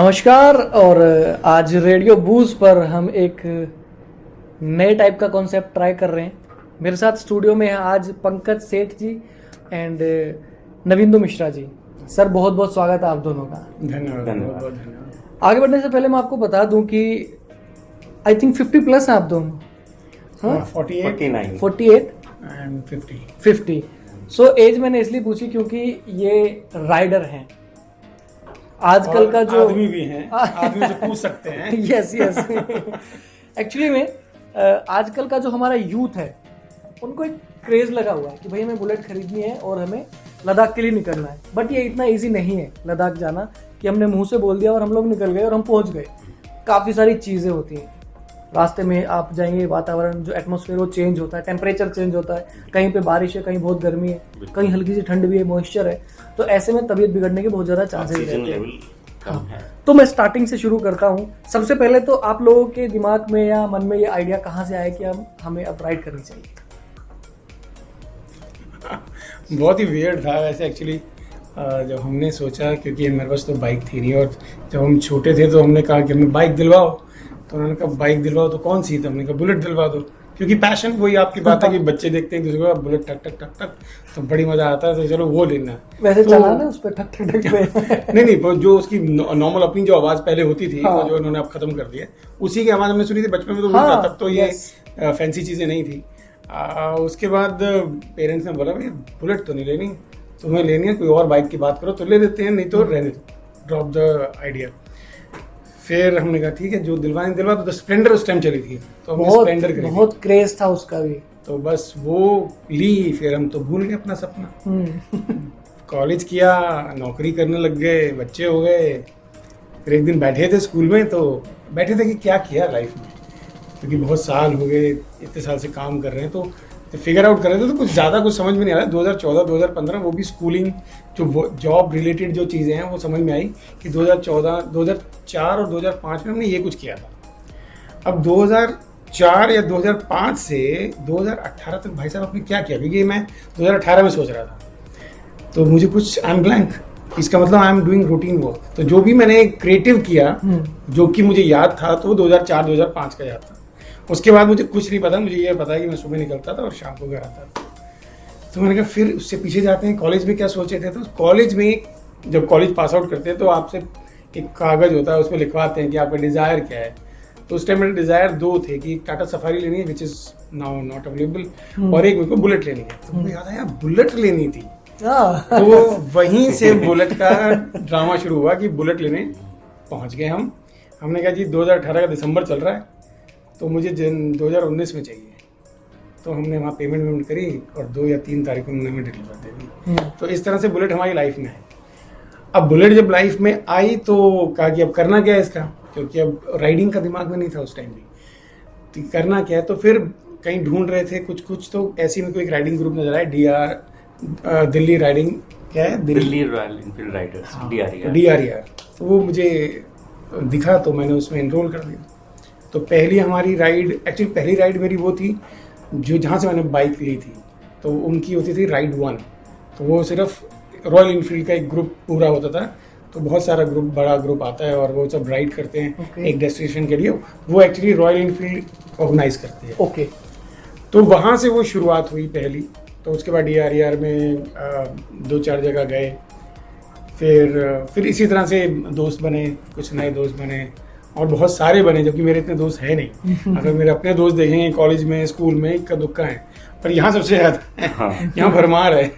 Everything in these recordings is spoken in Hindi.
नमस्कार। और आज रेडियो बूज पर हम एक नए टाइप का कॉन्सेप्ट ट्राई कर रहे हैं। मेरे साथ स्टूडियो में है आज पंकज सेठ जी एंड नविंदु मिश्रा जी। सर बहुत बहुत स्वागत है आप दोनों का। धन्यवाद, बहुत बहुत धन्यवाद। आगे बढ़ने से पहले मैं आपको बता दूं कि आई थिंक 50 प्लस हैं आप दोनों। हाँ 48 एंड 50। सो एज मैंने इसलिए पूछी क्योंकि ये राइडर हैं। आजकल का जो आदमी भी हैं, आदमी से पूछ सकते हैं। यस एक्चुअली में आजकल का जो हमारा यूथ है उनको एक क्रेज लगा हुआ है कि भाई हमें बुलेट खरीदनी है और हमें लद्दाख के लिए निकलना है। बट ये इतना इजी नहीं है लद्दाख जाना कि हमने मुंह से बोल दिया और हम लोग निकल गए और हम पहुंच गए। काफ़ी सारी चीज़ें होती हैं रास्ते में। आप जाएंगे, वातावरण जो एटमॉस्फेयर वो चेंज होता है, टेम्परेचर चेंज होता है, कहीं पे बारिश है, कहीं बहुत गर्मी है, कहीं हल्की सी ठंड भी है, मॉइस्चर है। तो ऐसे में तबीयत बिगड़ने के बहुत ज़्यादा चांसेस रहते हैं। तो मैं स्टार्टिंग से शुरू करता हूँ। सबसे पहले तो आप लोगों के दिमाग में या मन में ये आइडिया कहाँ से आया कि हमें अब राइड करनी चाहिए? बहुत ही वियर्ड था वैसे एक्चुअली। जब हमने सोचा, क्योंकि मेरे पास तो बाइक थी नहीं, और जब हम छोटे थे तो हमने कहा कि हमें बाइक दिलवाओ। तो उन्होंने कहा बाइक दिलवाओ तो कौन सी? तो हमने कहा बुलेट दिलवा दो, क्योंकि पैशन वही आपकी बात है कि बच्चे देखते हैं दूसरे को बुलेट ठक ठक ठक ठक तो बड़ी मजा आता है, तो चलो वो लेना। वैसे तो चलाना उस पर ठक ठक ठक पे नहीं वो जो उसकी नॉर्मल अपनी जो आवाज पहले होती थी, हाँ। वो जो उन्होंने अब खत्म कर दिया, उसी की आवाज हमने सुनी थी बचपन में। तो हाँ, तब तो ये फैंसी चीजें नहीं थी। उसके बाद पेरेंट्स ने बोला भाई बुलेट तो नहीं लेनी, तुम्हें लेनी है कोई और बाइक की बात करो तो ले देते हैं, नहीं तो रहने दो, ड्रॉप द आइडिया। फिर हमने कहा ठीक है जो दिलवाने दिलवा। तो स्प्लेंडर उस टाइम चली थी, तो हमने स्प्लेंडर खरीदी। बहुत क्रेज था उसका भी। तो बस वो ली, फिर हम तो भूल गए अपना सपना। कॉलेज किया, नौकरी करने लग गए, बच्चे हो गए। फिर एक दिन बैठे थे स्कूल में, तो बैठे थे कि क्या किया लाइफ में, क्योंकि बहुत साल हो गए, इतने साल से काम कर रहे हैं। तो फिगर आउट कर रहे थे, तो कुछ ज़्यादा कुछ समझ में नहीं आ रहा। 2014 2015 वो भी स्कूलिंग जो जॉब रिलेटेड जो चीज़ें हैं वो समझ में आई कि 2014 2004 और 2005 में हमने ये कुछ किया था। अब 2004 या 2005 से 2018 तक भाई साहब आपने क्या किया? क्योंकि मैं 2018 में सोच रहा था, तो मुझे कुछ आई एम ब्लैंक। इसका मतलब I am doing routine work. तो जो भी मैंने क्रिएटिव किया, जो कि मुझे याद था, तो वो 2004-2005 का याद था। उसके बाद मुझे कुछ नहीं पता। मुझे ये पता है कि मैं सुबह निकलता था और शाम को घर आता था। तो मैंने कहा फिर उससे पीछे जाते हैं, कॉलेज में क्या सोचे थे। तो कॉलेज में जब कॉलेज पास आउट करते हैं तो आपसे एक कागज़ होता है, उसमें लिखवाते हैं कि आपका डिज़ायर क्या है। तो उस टाइम मेरे डिज़ायर दो थे कि टाटा सफारी लेनी है, which is now not available, और एक मेरे को बुलेट लेनी है। तो मुझे याद आया बुलेट लेनी थी। तो वहीं से बुलेट का ड्रामा शुरू हुआ कि बुलेट लेने पहुंच गए हम। हमने कहा जी 2018 का दिसंबर चल रहा है, तो मुझे 2019 में चाहिए। तो हमने वहाँ पेमेंट करी और 2 या 3 तारीख को उन्होंने डिलीवर दे दी। तो इस तरह से बुलेट हमारी लाइफ में है। अब बुलेट जब लाइफ में आई तो कहा कि अब करना क्या है इसका, क्योंकि अब राइडिंग का दिमाग में नहीं था उस टाइम भी, तो करना क्या है। तो फिर कहीं ढूंढ रहे थे कुछ, तो ऐसी में कोई एक राइडिंग ग्रुप नजर आया, दिल्ली राइडिंग, क्या है, Delhi royal Enfield Riders, DRER। तो वो मुझे दिखा, तो मैंने उसमें एनरोल कर दिया। तो पहली हमारी राइड, एक्चुअली पहली राइड मेरी वो थी जो जहाँ से मैंने बाइक ली थी, तो उनकी होती थी राइड 1। तो वो सिर्फ रॉयल इनफील्ड का एक ग्रुप पूरा होता था। तो बहुत सारा ग्रुप, बड़ा ग्रुप आता है और वो सब राइड करते हैं एक डेस्टिनेशन के लिए। वो एक्चुअली रॉयल इनफील्ड ऑर्गेनाइज करते हैं। तो वहाँ से वो शुरुआत हुई पहली। तो उसके बाद DRER में 2-4 जगह गए। फिर इसी तरह से दोस्त बने, कुछ नए दोस्त बने और बहुत सारे बने, जबकि मेरे इतने दोस्त हैं नहीं। अगर मेरे अपने दोस्त देखेंगे कॉलेज में, स्कूल में, इक्का दुक्का है, पर यहाँ सबसे ज़्यादा है, यहाँ भरमार है।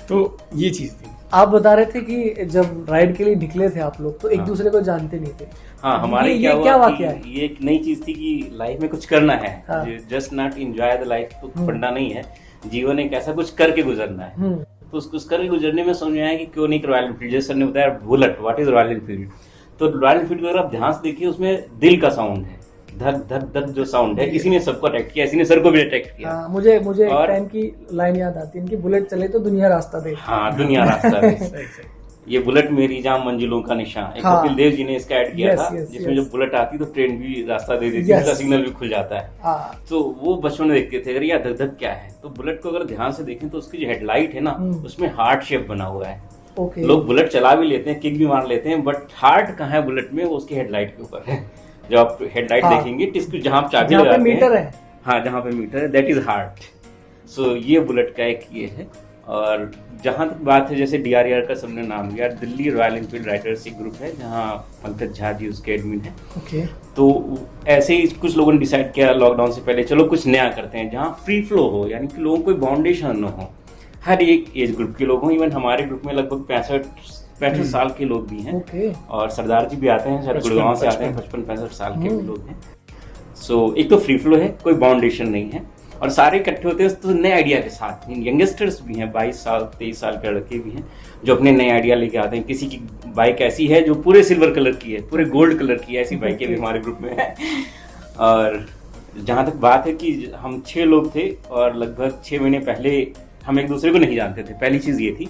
तो ये चीज़ थी। आप बता रहे थे कि जब राइड के लिए निकले थे आप लोग, तो एक दूसरे को जानते नहीं थे। हाँ, हमारे क्या हुआ कि ये एक नई चीज थी कि लाइफ में कुछ करना है, just not enjoy the life, तो फंडा नहीं है। जीवन एक ऐसा कुछ करके गुजरना है। तो कुछ करके गुजरने में समझ में आया कि क्यों नहीं रॉयल एनफील्ड। जैसे सर ने बताया bullet, what is royal Enfield. तो रॉयल एनफील्ड को अगर आप ध्यान से देखिए, उसमें दिल का साउंड है, धक धक धक जो साउंड है, इसी ने सबको अट्रैक्ट किया, इसी ने सर को भी अट्रैक्ट किया। मुझे एक टाइम की लाइन याद आती है इनकी, बुलेट चले तो दुनिया रास्ता दे। हाँ, दुनिया रास्ता दे। ये बुलेट मेरी जाम मंजिलों का निशान, एक कपिल देव जी ने इसका ऐड किया था, जिसमें जब बुलेट आती तो ट्रेन भी रास्ता दे देती, उसका सिग्नल भी खुल जाता है। तो वो बचपन में देखते थे, अगर यार धक धक क्या है। तो बुलेट को अगर ध्यान से देखें तो उसकी जो हेडलाइट है ना, उसमें हार्ट शेप बना हुआ है। ओके। लोग बुलेट चला भी लेते हैं, किक भी मार लेते हैं, बट हार्ट कहाँ है बुलेट में, वो उसके हेडलाइट के ऊपर है। जब आप हेडलाइट हाँ। देखेंगे जहाँ आप चाबी जहाँ पे लगाते मीटर हैं, है, हाँ जहाँ पे मीटर है, दैट इज हार्ट। सो ये बुलेट का एक ये है। और जहाँ तक बात है, जैसे DRAR का सबने नाम लिया, दिल्ली रॉयल एनफील्ड राइडर्स एक ग्रुप है जहाँ पंकज झा जी उसके एडमिन है। ओके। तो ऐसे ही कुछ लोगों ने डिसाइड किया लॉकडाउन से पहले, चलो कुछ नया करते हैं जहाँ फ्री फ्लो हो, यानी कि लोगों को कोई बाउंडेशन न हो, हर एक एज ग्रुप के लोग हों। इवन हमारे ग्रुप में लगभग 65 साल के लोग भी हैं। ओके। और सरदार जी भी आते हैं, शायद गुड़गांव से आते हैं, 55-65 साल के भी लोग हैं। सो एक तो फ्री फ्लो है, कोई बाउंडेशन नहीं है, और सारे इकट्ठे होते हैं तो नए आइडिया के साथ। यंगस्टर्स भी हैं, 22 साल 23 साल के लड़के भी हैं जो अपने नए आइडिया लेके आते हैं। किसी की बाइक ऐसी है जो पूरे सिल्वर कलर की है, पूरे गोल्ड कलर की है, ऐसी बाइकें भी हमारे ग्रुप में है। और जहाँ तक बात है कि हम 6 लोग थे और लगभग 6 महीने पहले हम एक दूसरे को नहीं जानते थे, पहली चीज़ ये थी।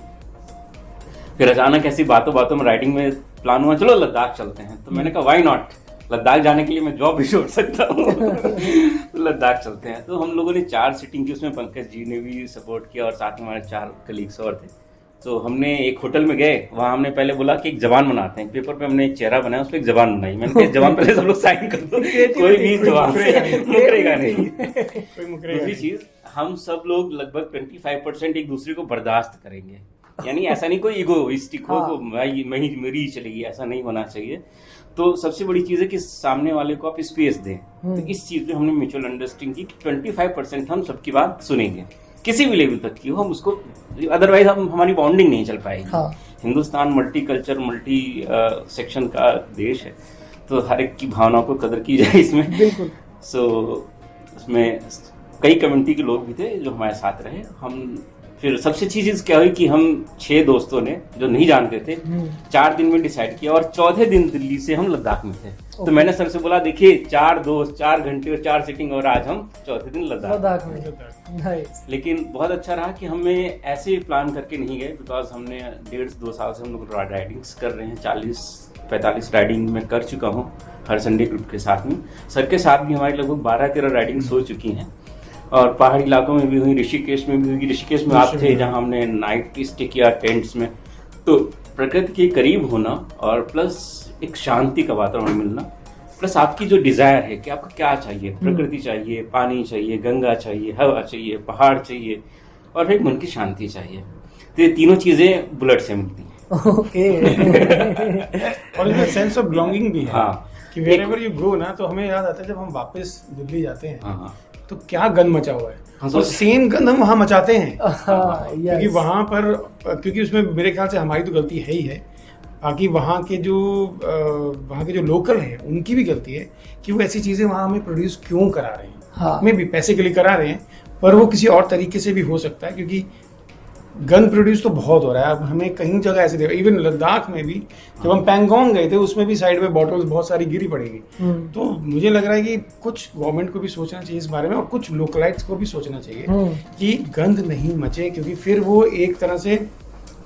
फिर अचानक ऐसी बातों बातों में राइडिंग में प्लान हुआ, चलो लद्दाख चलते हैं। तो मैंने कहा व्हाई नॉट, लद्दाख जाने के लिए मैं जॉब भी छोड़ सकता हूँ। तो लद्दाख चलते हैं। तो हम लोगों ने 4 सीटिंग की, उसमें पंकज जी ने भी सपोर्ट किया और साथ में हमारे 4 कलीग्स और थे। तो हमने एक होटल में गए, वहाँ हमने पहले बोला कि एक जवान बनाते हैं, पेपर पे हमने एक चेहरा बनाया, उस पर एक जवान बनाई। मैंने कहा जवान पहले सब लोग साइन कर दो, कोई भी जवान मुकरेगा नहीं। दूसरी चीज, हम सब लोग लगभग 25% एक दूसरे को बर्दाश्त करेंगे, यानी ऐसा नहीं कोई इगोइस्टिक हो को मैं मेरी चलेगी, ऐसा नहीं होना चाहिए। तो सबसे बड़ी चीज है कि सामने वाले को आप स्पेस दें। तो इस चीज पे हमने म्यूचुअल अंडरस्टैंडिंग की कि 25% हम सबकी बात सुनेंगे, किसी भी लेवल तक की हो, हम उसको, अदरवाइज हम हमारी बॉन्डिंग नहीं चल पाएगी। हाँ। Hindustan multi culture multi section का देश है, तो हर एक की भावनाओं को कदर की जाए इसमें। बिल्कुल। सो उसमें कई कम्युनिटी के लोग भी थे जो हमारे साथ रहे। हम फिर सबसे अच्छी चीज क्या हुई कि हम 6 दोस्तों ने जो नहीं जानते थे 4 दिन में डिसाइड किया, और चौथे दिन दिल्ली से हम लद्दाख में थे। तो मैंने सर से बोला देखिए 4 दोस्त 4 घंटे और 4 सीटिंग, और आज हम चौथे दिन लद्दाख में। नाइस। लेकिन बहुत अच्छा रहा कि हमें ऐसे प्लान करके नहीं गए, बिकॉज हमने 1.5-2 साल से हम लोग राइडिंग्स कर रहे हैं। 40-45 राइडिंग में कर चुका हूँ हर संडे ग्रुप के साथ में। सर के साथ भी हमारी लगभग 12-13 राइडिंग्स हो चुकी हैं, और पहाड़ी इलाकों में भी हुई, ऋषिकेश में भी हुई। ऋषिकेश में आप थे जहाँ हमने नाइट की स्टे किया टेंट्स में। तो प्रकृति के करीब होना और प्लस एक शांति का वातावरण मिलना, प्लस आपकी जो डिजायर है कि आपको क्या चाहिए, प्रकृति चाहिए, पानी चाहिए, गंगा चाहिए, हवा चाहिए, पहाड़ चाहिए, और फिर मन की शांति चाहिए। तो ये तीनों चीजें बुलेट से मिलती हैं। ओके। और इसमें सेंस ऑफ बिलोंगिंग भी है। हाँ, कि wherever you go ना, तो हमें याद आता है जब हम वापस दिल्ली जाते हैं हाँ, तो क्या गंद मचा हुआ है, हाँ, और सेम गंद हम वहाँ मचाते हैं। हाँ, क्योंकि yes. वहाँ पर, क्योंकि उसमें मेरे ख्याल से हमारी तो गलती है ही है, बाकी वहाँ के जो लोकल हैं उनकी भी गलती है कि वो ऐसी चीज़ें वहाँ हमें प्रोड्यूस क्यों करा रहे हैं। हाँ। में भी पैसे के लिए करा रहे हैं, पर वो किसी और तरीके से भी हो सकता है, क्योंकि गन प्रोड्यूस तो बहुत हो रहा है। अब हमें कहीं जगह ऐसे देखा, इवन लद्दाख में भी जब हम पैंगोंग गए थे, उसमें भी साइड में बॉटल्स बहुत सारी गिरी पड़ेगी। तो मुझे लग रहा है कि कुछ गवर्नमेंट को भी सोचना चाहिए इस बारे में, और कुछ लोकलाइट्स को भी सोचना चाहिए कि गंद नहीं मचे, क्योंकि फिर वो एक तरह से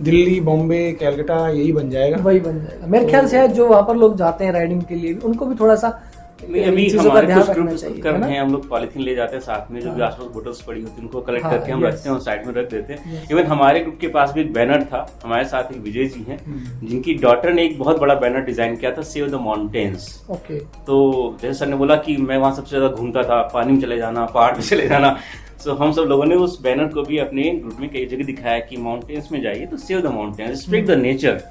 दिल्ली, बॉम्बे, कैलकाटा यही बन जाएगा। वही बन जाएगा मेरे ख्याल से। जो वहाँ पर लोग जाते हैं राइडिंग के लिए, उनको भी थोड़ा सा अभी चीजों का हमारे ध्यान कुछ रखना ग्रुप चाहिए, कर है ना? रहे हैं, हम लोग पॉलिथीन ले जाते हैं साथ में, जो भी आसपास बोतल्स पड़ी होती है उनको कलेक्ट हाँ, करके हम yes. रखते हैं और साइड में रख देते हैं। इवन हमारे ग्रुप के पास भी एक बैनर था, हमारे साथ एक विजय जी हैं जिनकी डॉटर ने एक बहुत बड़ा बैनर डिजाइन किया था, सेव द माउंटेन्स। ओके। तो जैसे सर ने बोला कि मैं वहाँ सबसे ज्यादा घूमता था, पानी में चले जाना, पहाड़ पे चले जाना। सो हम सब लोगों ने उस बैनर को भी अपने ग्रुप में कई जगह दिखाया कि माउंटेन्स में जाइए तो save the mountains, respect the nature.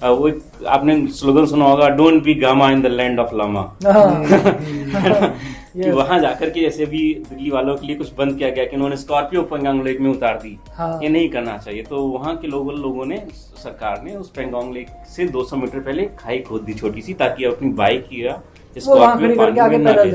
वो आपने स्लोगन सुना होगा, don't be gama in the land of lama. कि वहां जाकर के जैसे भी दिल्ली वालों के लिए कुछ बंद किया गया कि उन्होंने स्कॉर्पियो पेंगोंग लेक में उतार दी। हाँ। ये नहीं करना चाहिए। तो वहां के लोगों ने, सरकार ने उस पेंगोंग लेक से 200 मीटर पहले खाई खोद दी छोटी सी, ताकि अपनी बाइक या स्कॉर्पियो पानी में न ले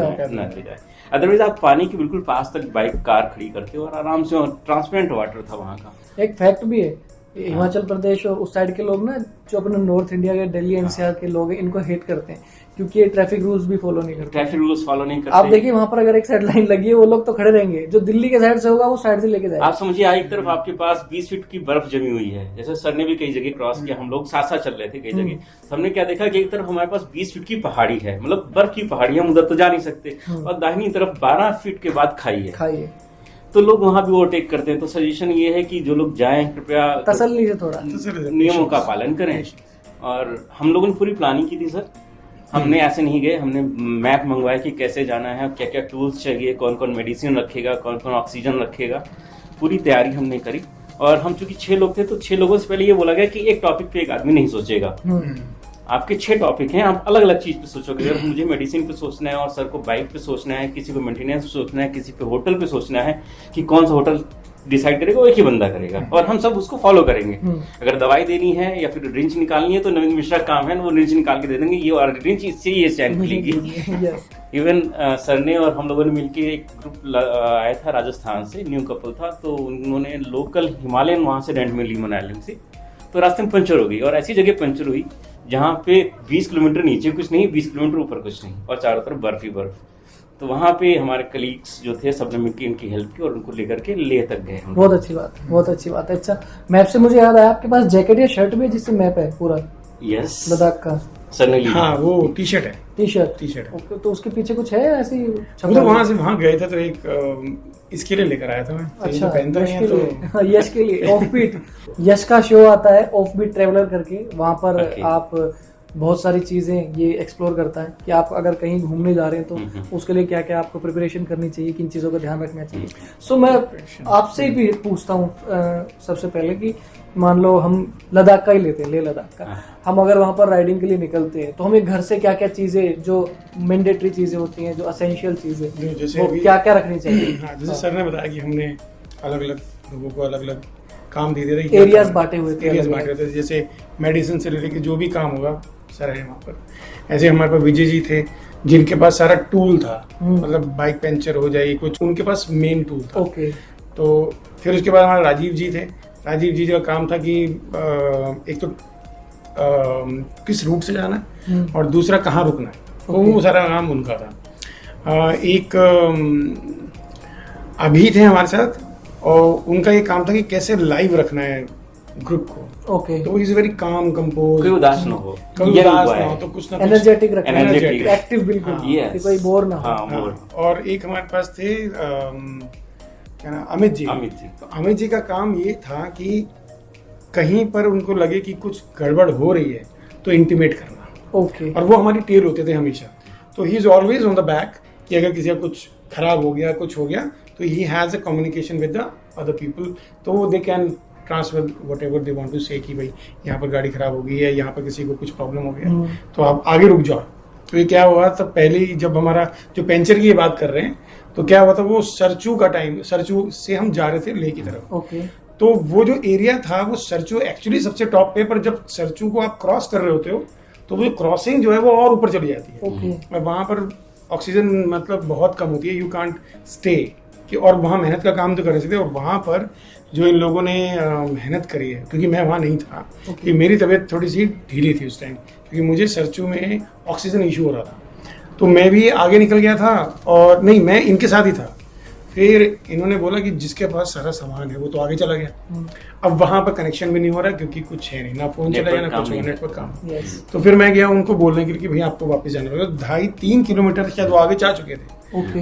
जाए। अदरवाइज आप पानी के बिल्कुल पास तक बाइक कार खड़ी करते हो और आराम से, ट्रांसपेरेंट वाटर था वहाँ का। एक फैक्ट भी है, हिमाचल प्रदेश और उस साइड के लोग ना, जो अपने नॉर्थ इंडिया के दिल्ली एनसीआर के लोग हैं, इनको हेट करते हैं क्योंकि ये ट्रैफिक रूल्स भी फॉलो नहीं करते। ट्रैफिक रूल्स फॉलो नहीं करते। आप देखिए वहां पर अगर एक साइड लाइन लगी है, वो लोग तो खड़े रहेंगे, जो दिल्ली के साइड से होगा वो साइड से लेके जाएगा। आप समझिए एक तरफ आपके पास 20 फीट की बर्फ जमी हुई है, जैसे सर ने भी कई जगह क्रॉस किया, हम लोग साथ साथ चल रहे थे कई जगह। हमने क्या देखा कि एक तरफ हमारे पास 20 फीट की पहाड़ी है, मतलब बर्फ की पहाड़ी, हम उधर तो जा नहीं सकते, और दाहिनी तरफ 12 फीट के बाद खाई है। तो लोग वहां भी ओवरटेक करते हैं। तो सजेशन ये है कि जो लोग जाएं कृपया तसल्ली से थोड़ा नियमों का पालन करें। और हम लोगों ने पूरी प्लानिंग की थी सर, हमने ऐसे नहीं गए, हमने मैप मंगवाया कि कैसे जाना है, क्या क्या टूल्स चाहिए, कौन कौन मेडिसिन रखेगा, कौन कौन ऑक्सीजन रखेगा, पूरी तैयारी हमने करी। और हम चूंकि 6 लोग थे तो 6 लोगों से पहले ये बोला गया कि एक टॉपिक पे एक आदमी नहीं सोचेगा, आपके 6 टॉपिक हैं, आप अलग अलग चीज पे सोचोगे। अगर मुझे मेडिसिन पे सोचना है और सर को बाइक पे सोचना है, किसी को मेंटेनेंस पे सोचना है, किसी पे होटल पे सोचना है कि कौन सा होटल डिसाइड करेगा, वो एक ही बंदा करेगा और हम सब उसको फॉलो करेंगे। अगर दवाई देनी है या फिर रिंच निकालनी है तो नवीन मिश्रा का काम है, वो रिंच निकाल के दे देंगे, ये और रिंच इससे ये चैन खुलेगी। इवन सर ने और हम लोगों ने मिलकर एक ग्रुप आया था राजस्थान से, न्यू कपल था, तो उन्होंने लोकल हिमालयन वहां से रेंट में ली मनाली से। तो रास्ते में पंचर हो गई और ऐसी जगह पंचर हुई जहाँ पे 20 किलोमीटर नीचे कुछ नहीं, 20 किलोमीटर ऊपर कुछ नहीं और चारों तरफ बर्फ ही बर्फ। तो वहाँ पे हमारे कलीग्स जो थे सबने मिलकर इनकी हेल्प की और उनको लेकर के लेह तक गए। बहुत अच्छी बात है, बहुत अच्छी बात है। अच्छा, मैप से मुझे याद आया आपके पास जैकेट या शर्ट भी है जिससे मैप है पूरा यस लद्दाख का? सर ने ली। हाँ, वो टी शर्ट है। टी शर्ट है। तो उसके पीछे कुछ है ऐसी? वो तो वहां से वहां गए थे तो एक इसके लिए लेकर आया था मैं। अच्छा, पहनता यश नहीं के है लिए, हाँ, यश के लिए ऑफ बीट यश का शो आता है ऑफ बीट ट्रेवलर करके, वहां पर आप बहुत सारी चीजें ये एक्सप्लोर करता है कि आप अगर कहीं घूमने जा रहे हैं तो उसके लिए क्या क्या आपको प्रिपरेशन करनी चाहिए, किन चीज़ों का ध्यान रखना चाहिए। सो मैं आपसे भी पूछता हूँ सबसे पहले कि मान लो हम लद्दाख का ही लेते हैं, लेह लद्दाख का, हम अगर वहाँ पर राइडिंग के लिए निकलते हैं तो हमें घर से क्या क्या चीज़ें जो मैंडेटरी चीज़ें होती हैं, जो असेंशियल चीज़ें, वो क्या क्या रखनी चाहिए? जैसे सर ने बताया कि हमने अलग अलग लोगों को अलग अलग काम दे रहे, एरियाज बांटे हुए थे, जैसे मेडिसिन से रिलेटेड जो भी काम होगा सर है वहाँ पर। ऐसे हमारे पास विजय जी थे जिनके पास सारा टूल था, मतलब बाइक पंचर हो जाए कुछ, उनके पास मेन टूल था। ओके। तो फिर उसके बाद हमारे राजीव जी थे। राजीव जी का काम था कि एक तो किस रूट से जाना है और दूसरा कहाँ रुकना है, तो वो सारा काम उनका था। एक अभी थे हमारे साथ और उनका ये काम था कि कैसे लाइव रखना है ग्रुप को। ओके। तो इज वेरी काम कंपोज, कोई उदास ना हो, तो कुछ ना एनर्जेटिक रखना, एनर्जेटिक, एक्टिव बिल्कुल, कि कोई बोर ना हो। और एक हमारे पास थे क्या नाम, अमित जी। तो अमित जी का काम ये था कि कहीं पर उनको लगे कि कुछ गड़बड़ हो रही है तो इंटीमेट करना। ओके। और वो हमारी टेल होते थे हमेशा, तो he is always on the back कि अगर किसी का कुछ खराब हो गया, कुछ हो गया, तो he has a communication with the other people, तो they can transfer whatever they want to say कि भाई यहाँ पर गाड़ी खराब हो गई है, यहाँ पर किसी को कुछ प्रॉब्लम हो गया तो आप आगे रुक जाओ। तो ये क्या हुआ था, पहले ही जब हमारा जो पेंचर की बात कर रहे हैं तो क्या हुआ था, वो सरचू का टाइम, सरचू से हम जा रहे थे लेह की तरफ। ओके। तो वो जो एरिया था वो सरचू एक्चुअली सबसे टॉप पे, पर जब सरचू को आप क्रॉस कर रहे होते हो तो वो क्रॉसिंग जो है वो और ऊपर चली जाती है। ओके। वहाँ पर ऑक्सीजन मतलब बहुत कम होती है, यू कांट स्टे कि, और वहाँ मेहनत का काम तो कर सकते। और वहाँ पर जो इन लोगों ने मेहनत करी है, क्योंकि मैं वहाँ नहीं था, कि मेरी तबीयत थोड़ी सी ढीली थी उस टाइम, क्योंकि मुझे सरचू में ऑक्सीजन इशू हो रहा था, तो मैं भी आगे निकल गया था और नहीं, मैं इनके साथ ही था। फिर इन्होंने बोला कि जिसके पास सारा सामान है वो तो आगे चला गया। अब वहाँ पर कनेक्शन भी नहीं हो रहा क्योंकि कुछ है नहीं, ना फोन चलेगा ना कुछ, नेटवर्क काम। तो फिर मैं गया उनको बोलने के लिए कि भैया आपको वापस जाने वाला, 2.5-3 किलोमीटर शायद वो आगे जा चुके थे।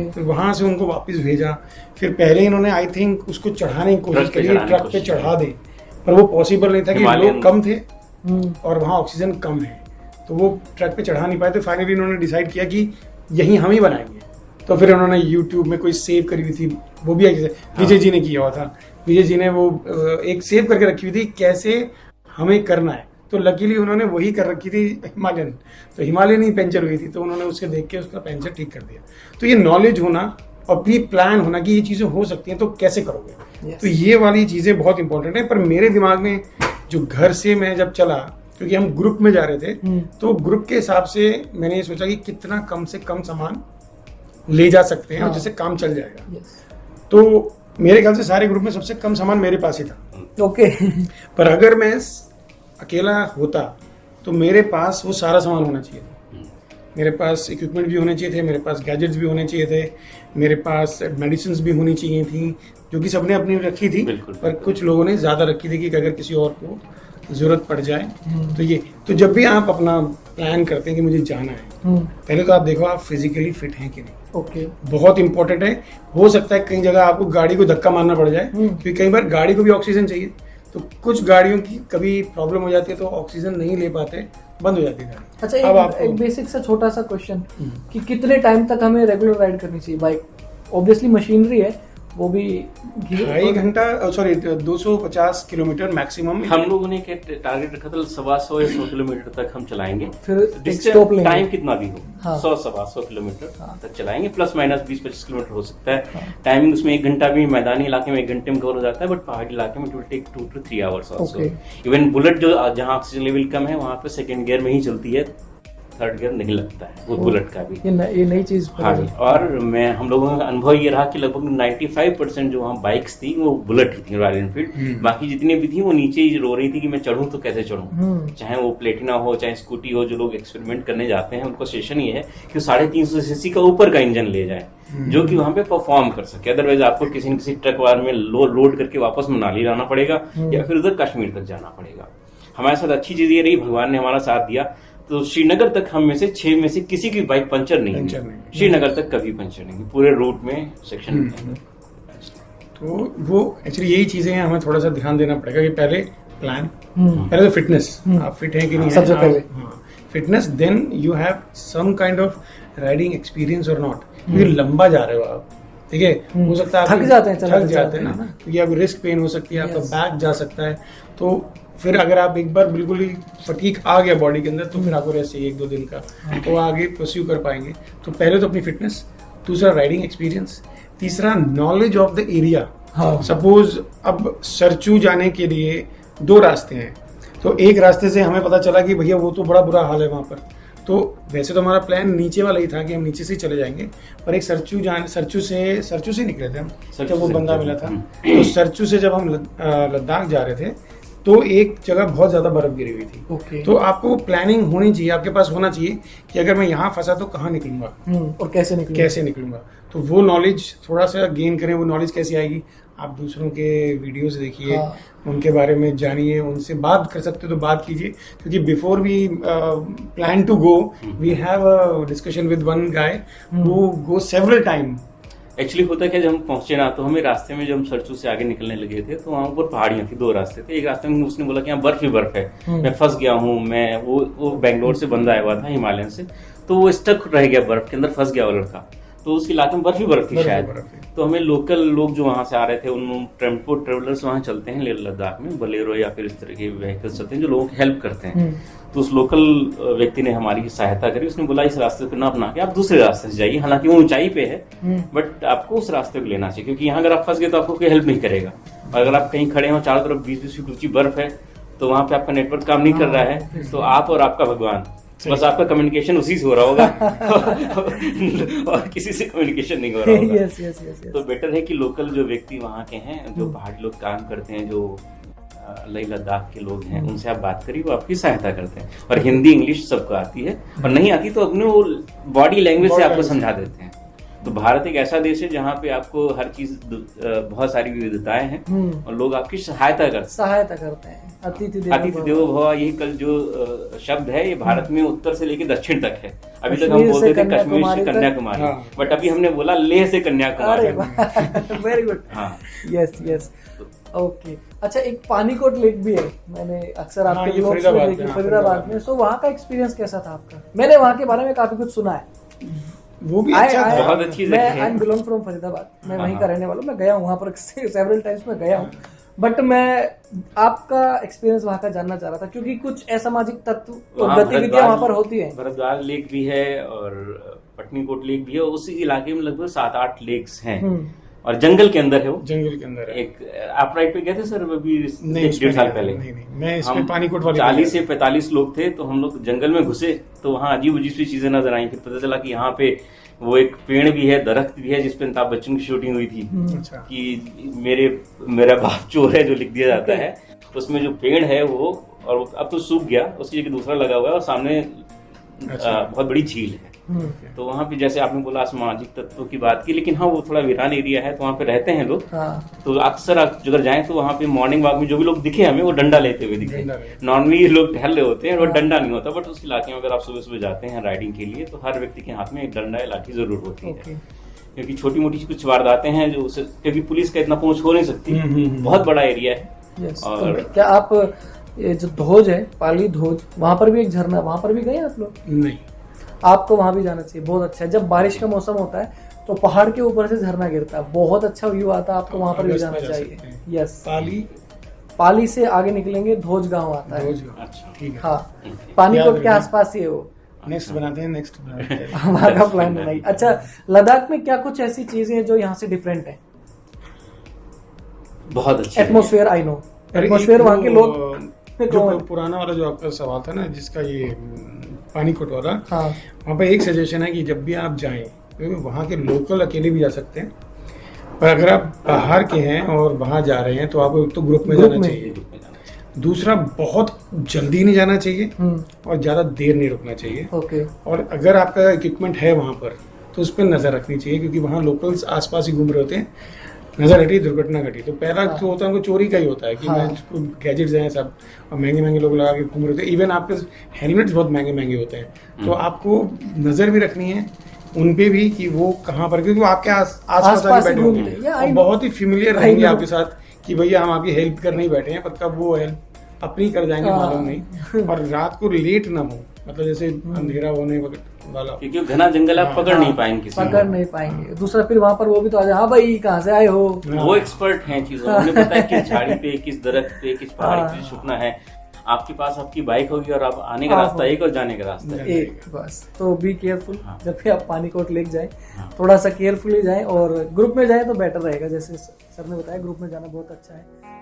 तो वहां से उनको वापस भेजा। फिर पहले इन्होंने आई थिंक उसको चढ़ाने की कोशिश करी, ट्रक पे चढ़ा दे, पर वो पॉसिबल नहीं था कि लोग कम थे और वहाँ ऑक्सीजन कम है, तो वो ट्रक पे चढ़ा नहीं पाए। तो फाइनली इन्होंने डिसाइड किया कि यहीं हम ही बनाएंगे। तो फिर उन्होंने यूट्यूब में कोई सेव करी हुई थी, वो भी विजय जी ने किया हुआ था। विजय जी ने वो एक सेव करके रखी हुई थी कैसे हमें करना है, तो लकीली उन्होंने वही कर रखी थी हिमालयन, तो हिमालयन ही पंचर हुई थी, तो उन्होंने उसके देख के उसका पंचर ठीक कर दिया। तो ये नॉलेज होना और प्री प्लान होना कि ये चीज़ें हो सकती हैं तो कैसे करोगे, तो ये वाली चीज़ें बहुत इंपॉर्टेंट है। पर मेरे दिमाग में जो घर से मैं जब चला, क्योंकि हम ग्रुप में जा रहे थे, तो ग्रुप के हिसाब से मैंने ये सोचा कि कितना कम से कम सामान ले जा सकते हैं और जिससे काम चल जाएगा। तो मेरे ख्याल से सारे ग्रुप में सबसे कम सामान मेरे पास ही था। ओके। पर अगर मैं अकेला होता तो मेरे पास वो सारा सामान होना चाहिए था। मेरे पास इक्विपमेंट भी होने चाहिए थे, मेरे पास गैजेट्स भी होने चाहिए थे, मेरे पास मेडिसिन भी होनी चाहिए थी, जो कि सबने अपनी रखी थी, पर कुछ लोगों ने ज़्यादा रखी थी कि अगर किसी और को जरूरत पड़ जाए तो ये। तो जब भी आप अपना प्लान करते हैं कि मुझे जाना है, पहले तो आप देखो आप फिजिकली फिट हैं कि नहीं। ओके। बहुत इंपॉर्टेंट है। हो सकता है कई जगह आपको गाड़ी को धक्का मारना पड़ जाए, क्योंकि कई बार गाड़ी को भी ऑक्सीजन चाहिए। तो कुछ गाड़ियों की कभी प्रॉब्लम हो जाती है तो ऑक्सीजन नहीं ले पाते, बंद हो जाती है गाड़ी। अच्छा, एक बेसिक सा छोटा सा क्वेश्चन कि कितने टाइम तक हमें रेगुलर राइड करनी चाहिए बाइक? ऑब्वियसली मशीनरी है, वो भी 2.5 घंटा, सॉरी 250 किलोमीटर मैक्सिमम। हम लोगों ने टारगेट रखा था 125 या 100 किलोमीटर तक हम चलाएंगे। फिर स्टॉप लेंगे, टाइम कितना भी हो, हाँ। 100-125 किलोमीटर तक चलाएंगे, प्लस माइनस 20-25 किलोमीटर हो सकता है। टाइमिंग उसमें 1 घंटा भी मैदानी इलाके में 1 घंटे में कवर हो जाता है, बट पहाड़ी इलाके में it will take 2 to 3 hours also. Even bullet जो जहाँ ऑक्सीजन लेवल कम है वहाँ पे सेकेंड गियर में ही चलती है, थर्ड गियर नहीं लगता है वो बुलेट का भी। ये नई चीज। हाँ जी। और हम लोगों का अनुभव ये रहा कि लगभग 95% जो वहाँ बाइक्स थी वो बुलेट ही थी, रॉयल एनफील्ड। बाकी जितनी भी थी वो नीचे ही रो रही थी कि मैं चढ़ूं तो कैसे चढ़ूं। चाहे वो प्लेटिना हो चाहे स्कूटी हो, जो लोग एक्सपेरिमेंट करने जाते हैं उनको सेशन ये है कि 350 सीसी का ऊपर का इंजन ले जाए जो कि वहाँ पे परफॉर्म कर सके। अदरवाइज आपको किसी न किसी ट्रक वार में लोड करके वापस मनाली लाना पड़ेगा या फिर उधर कश्मीर तक जाना पड़ेगा। हमारे साथ अच्छी चीज ये रही, भगवान ने हमारा साथ दिया, तो श्रीनगर तक हम में से 6 में से किसी की बाइक पंचर नहीं हुई। श्रीनगर तक कभी पंचर नहीं, पूरे रूट में सेक्शन में। तो वो एक्चुअली यही चीजें हैं, हमें थोड़ा सा ध्यान देना पड़ेगा कि पहले प्लान, पहले तो फिटनेस, आप फिट हैं कि नहीं, सबसे पहले fitness, then you have some kind of riding experience और नॉट। क्योंकि लंबा जा रहे हो आप, ठीक है, हो सकता है थक जाते हैं ना, क्योंकि आपकी रिस्ट पेन हो सकती है, आपका बैक जा सकता है। तो फिर अगर आप एक बार बिल्कुल ही फटीक आ गया बॉडी के अंदर तो फिर आपको रेस्ट चाहिए 1-2 दिन का, तो आगे परस्यू कर पाएंगे। तो पहले तो अपनी फिटनेस, दूसरा राइडिंग एक्सपीरियंस, तीसरा knowledge of the area. Suppose अब सरचू जाने के लिए 2 रास्ते हैं, तो एक रास्ते से हमें पता चला कि भैया वो तो बड़ा बुरा हाल है वहाँ पर, तो वैसे तो हमारा प्लान नीचे वाला ही था कि हम नीचे से चले जाएंगे, पर एक सरचू से निकले थे हम जब वो बंदा मिला था। तो सरचू से जब हम लद्दाख जा रहे थे तो एक जगह बहुत ज्यादा बर्फ गिरी हुई थी। तो आपको प्लानिंग होनी चाहिए, आपके पास होना चाहिए कि अगर मैं यहाँ फंसा तो कहाँ निकलूंगा और कैसे निकलूंगा। तो वो नॉलेज थोड़ा सा गेन करें। वो नॉलेज कैसे आएगी? आप दूसरों के वीडियोस देखिए, उनके बारे में जानिए, उनसे बात कर सकते हो तो बात कीजिए, क्योंकि before we plan to go we have a discussion with one guy who go several time. Actually होता क्या, जब हम पहुंचे ना तो हमें रास्ते में जब हम सरचू से आगे निकलने लगे थे तो वहाँ ऊपर पहाड़ियाँ थी, 2 रास्ते थे। एक रास्ते में उसने बोला कि यहाँ बर्फ ही बर्फ है, मैं फंस गया हूँ। मैं वो बेंगलोर से बंदा आया हुआ था हिमालयन से, तो वो स्टक रह गया बर्फ के अंदर, फंस गया वो लड़का। तो उस इलाके में बर्फ ही बर्फ थी शायद। तो हमें लोकल लोग जो वहाँ से आ रहे थे, उन टेम्पो ट्रेवलर्स वहाँ चलते हैं लेह लद्दाख में, बलेरो या फिर इस तरह के व्हीकल्स चलते हैं जो लोगों की हेल्प करते हैं। तो उस लोकल व्यक्ति ने हमारी सहायता करी, उसने बोला इस रास्ते को ना अपना के आप दूसरे रास्ते से जाइए, हालांकि वो ऊंचाई पे है बट आपको उस रास्ते को लेना चाहिए, क्योंकि यहाँ अगर आप फंस गए तो आपको कोई हेल्प नहीं करेगा। और अगर आप कहीं खड़े हो, चारों तरफ 20-20 फीट ऊंची बर्फ है, तो वहाँ पे आपका नेटवर्क काम नहीं कर रहा है, तो आप और आपका भगवान, बस आपका कम्युनिकेशन उसी से हो रहा होगा और किसी से कम्युनिकेशन नहीं हो रहा होगा। yes. तो बेटर है कि लोकल जो व्यक्ति वहाँ के हैं, जो पहाड़ी लोग काम करते हैं, जो लेह लद्दाख के लोग हैं, उनसे आप बात करिए, वो आपकी सहायता करते हैं। और हिंदी इंग्लिश सबको आती है, और नहीं आती तो अपने वो बॉडी लैंग्वेज से आपको समझा देते हैं। तो भारत एक ऐसा देश है जहाँ पे आपको हर चीज बहुत सारी विविधताएं हैं और लोग आपकी सहायता करते हैं। अतिथि देवो भव, यही कल जो शब्द है ये भारत में उत्तर से लेकर दक्षिण तक है। अभी तक हम बोलते थे कश्मीर से कन्याकुमारी, बट अभी हमने बोला लेह से Kanyakumari. Very good. Yes okay. अच्छा, एक पानीकोट लेक भी है, मैंने अक्सर आपके ब्लॉग्स में देखी, फरीदाबाद में। सो वहाँ का एक्सपीरियंस कैसा था आपका? मैंने वहाँ के बारे में काफी कुछ सुना है। वो भी अच्छा था, बहुत अच्छी जगह है। I am belong from Faridabad, मैं वहीं का रहने वाला हूँ। मैं गया हूँ वहाँ पर सेवरल टाइम्स में गया हूँ, बट मैं आपका एक्सपीरियंस वहाँ का जानना चाह रहा था, क्योंकि कुछ असामाजिक तत्व और गतिविधियां वहाँ पर होती है। भरद्वाज लेक भी है और पटनीकोट लेक भी है। उसी इलाके में लगभग 7-8 लेक्स हैं और जंगल के अंदर है वो। जंगल के अंदर है। एक आप राइड पे गए थे सर अभी 1.5 साल पहले? नहीं, मैं इसमें पानीकोट वाले 40 से 45 लोग थे, तो हम लोग जंगल में घुसे तो वहाँ अजीब अजीब सी चीजें नजर आई। फिर पता चला कि यहाँ पे वो एक पेड़ भी है, दरख्त भी है, जिसपे अमिताभ बच्चन की शूटिंग हुई थी। कि मेरा बाप चोर है जो लिख दिया जाता है, उसमें जो पेड़ है वो, और अब तो सूख गया, उसकी जगह दूसरा लगा हुआ है और सामने बहुत बड़ी झील है। तो वहाँ पे जैसे आपने बोला सामाजिक तत्वों की बात की, लेकिन हाँ वो थोड़ा वीरान एरिया है, तो वहाँ पे रहते हैं लोग। तो अक्सर आप अगर जाएं तो वहाँ पे मॉर्निंग वॉक में जो भी लोग दिखे हमें वो डंडा लेते हुए दिखे। नॉर्मली लोग टहल रहे होते हैं और डंडा नहीं होता, बट उस इलाके में अगर आप सुबह सुबह जाते हैं राइडिंग के लिए तो हर व्यक्ति के हाथ में एक डंडा या लाठी जरूर होती है, क्योंकि छोटी मोटी कुछ वारदातें हैं जो क्योंकि पुलिस का इतना पहुंच हो नहीं सकती, बहुत बड़ा एरिया है। और क्या आप ये जो धोज है, पाली धोज, वहाँ पर भी एक झरना, वहाँ पर भी गए आप लोग? नहीं, आपको वहाँ भी जाना चाहिए, बहुत अच्छा है। जब बारिश का मौसम होता है तो पहाड़ के ऊपर से झरना गिरता है, बहुत अच्छा व्यू आता है, आपको वहाँ पर भी जाना चाहिए। यस, पाली से आगे निकलेंगे धोज गांव आता है। अच्छा, ठीक है। हाँ, पानीकोट के आसपास ही है वो। नेक्स्ट बनाते हैं, नेक्स्ट हमारा प्लान नहीं। अच्छा, लद्दाख में क्या कुछ ऐसी चीजें हैं जो यहाँ से डिफरेंट है? बहुत अच्छी एटमॉस्फेयर, आई नो एटमॉस्फेयर वहाँ के लोग जो पुराना वाला जो आपका सवाल था ना, जिसका ये पानीकोट वाला, हाँ, वहाँ पे एक सजेशन है कि जब भी आप जाएं, क्योंकि वहाँ के लोकल अकेले भी जा सकते हैं, पर अगर आप बाहर के हैं और वहाँ जा रहे हैं तो आपको एक तो ग्रुप में जाना चाहिए, दूसरा बहुत जल्दी नहीं जाना चाहिए और ज़्यादा देर नहीं रुकना चाहिए। ओके। और अगर आपका इक्विपमेंट है वहाँ पर तो उस पर नज़र रखनी चाहिए, क्योंकि वहाँ लोकल्स आसपास ही घूम रहे होते हैं, नजर हटी दुर्घटना घटी। तो पहला जो होता है उनको चोरी का ही होता है कि गैजेट्स हैं सब, और महंगे महंगे लोग लगा के घूम रहे होते हैं, इवन आपके हेलमेट्स बहुत महंगे महंगे होते हैं, तो आपको नजर भी रखनी है उन पे भी कि वो कहाँ पर, क्योंकि वो आपके आसपास बैठे होंगे और बहुत ही फेमिलियर रहेंगे आपके साथ कि भैया हम आपकी हेल्प करने ही बैठे हैं, पर कब वो हेल्प अपनी कर जाएंगे मालूम नहीं। और रात को लेट ना हो, मतलब जैसे अंधेरा होने वाला, क्योंकि घना जंगल आप पकड़ नहीं पाएंगे, पकड़ नहीं पाएंगे। दूसरा फिर वहाँ पर वो भी तो आ जाए, हाँ भाई कहाँ से आए हो, वो एक्सपर्ट हैं चीजों, उन्हें पता है किस झाड़ी पे, किस दरख्त पे, किस पहाड़ी पे छुपना है। आपके पास आपकी बाइक होगी और आप आने का रास्ता एक और जाने का रास्ता एक, बस। तो बी केयरफुल, जब भी आप पानीकोट लेके जाए थोड़ा सा केयरफुली जाएं, और ग्रुप में जाएं तो बेटर रहेगा। जैसे सर ने बताया ग्रुप में जाना बहुत अच्छा है।